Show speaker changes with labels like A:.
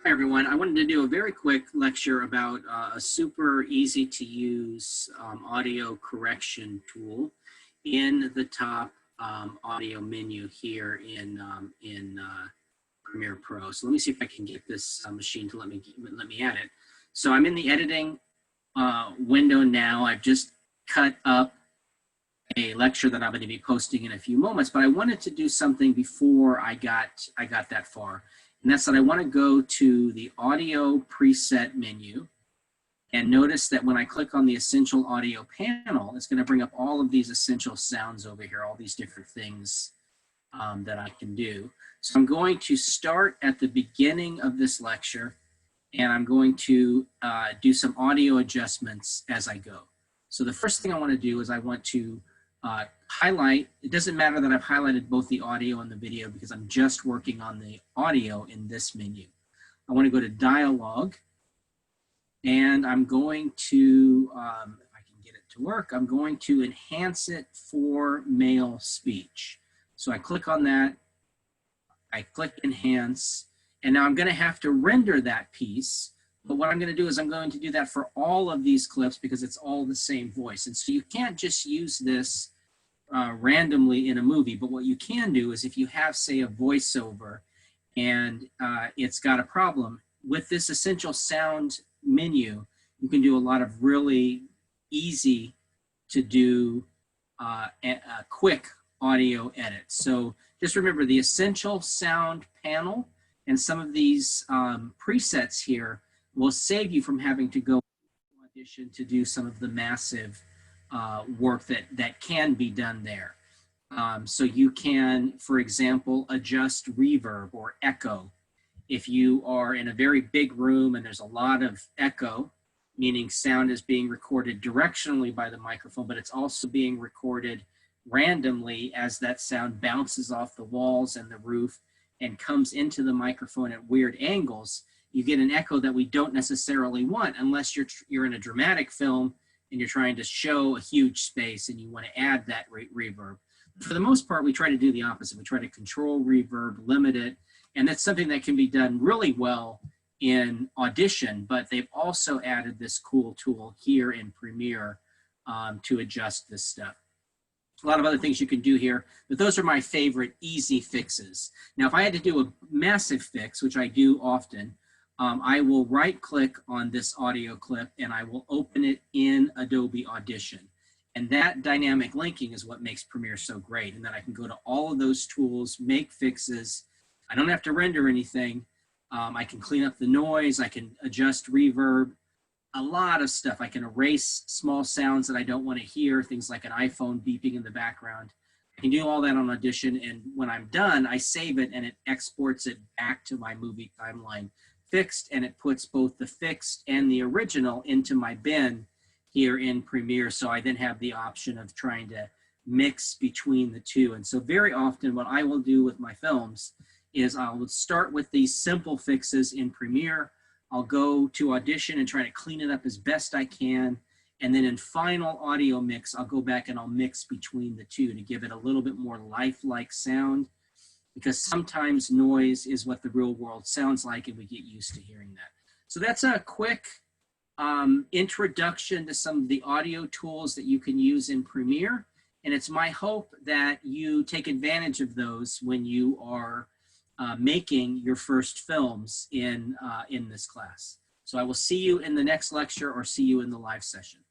A: Hi everyone, I wanted to do a very quick lecture about a super easy to use audio correction tool in the top audio menu here in Premiere Pro. So let me see if I can get this machine to let me add it. So I'm in the editing window now. I've just cut up a lecture that I'm going to be posting in a few moments, but I wanted to do something before I got that far. And that's that I want to go to the audio preset menu and notice that when I click on the essential audio panel, it's going to bring up all of these essential sounds over here, all these different things that I can do. So I'm going to start at the beginning of this lecture, and I'm going to do some audio adjustments as I go. So the first thing I want to do is I want to highlight. It doesn't matter that I've highlighted both the audio and the video because I'm just working on the audio in this menu. I want to go to dialogue, and I'm going to, if I can get it to work, I'm going to enhance it for male speech. So I click on that, I click enhance, and now I'm going to have to render that piece. But what I'm going to do is I'm going to do that for all of these clips because it's all the same voice. And so you can't just use this randomly in a movie, but what you can do is if you have, say, a voiceover and it's got a problem, with this essential sound menu, you can do a lot of really easy to do quick audio edits. So just remember the essential sound panel and some of these presets here will save you from having to go to Audition to do some of the massive work that can be done there. So you can, for example, adjust reverb or echo. If you are in a very big room and there's a lot of echo, meaning sound is being recorded directionally by the microphone, but it's also being recorded randomly as that sound bounces off the walls and the roof and comes into the microphone at weird angles, you get an echo that we don't necessarily want unless you're in a dramatic film and you're trying to show a huge space and you want to add that reverb. For the most part, we try to do the opposite. We try to control reverb, limit it, and that's something that can be done really well in Audition, but they've also added this cool tool here in Premiere to adjust this stuff. A lot of other things you can do here, but those are my favorite easy fixes. Now, if I had to do a massive fix, which I do often, I will right-click on this audio clip and I will open it in Adobe Audition. And that dynamic linking is what makes Premiere so great. And then I can go to all of those tools, make fixes. I don't have to render anything. I can clean up the noise. I can adjust reverb. A lot of stuff. I can erase small sounds that I don't want to hear, things like an iPhone beeping in the background. I can do all that on Audition, and when I'm done, I save it and it exports it back to my movie timeline fixed, and it puts both the fixed and the original into my bin here in Premiere. So I then have the option of trying to mix between the two. And so very often what I will do with my films is I'll start with these simple fixes in Premiere. I'll go to Audition and try to clean it up as best I can. And then in final audio mix, I'll go back and I'll mix between the two to give it a little bit more lifelike sound, because sometimes noise is what the real world sounds like and we get used to hearing that. So that's a quick introduction to some of the audio tools that you can use in Premiere. And it's my hope that you take advantage of those when you are making your first films in this class. So I will see you in the next lecture or see you in the live session.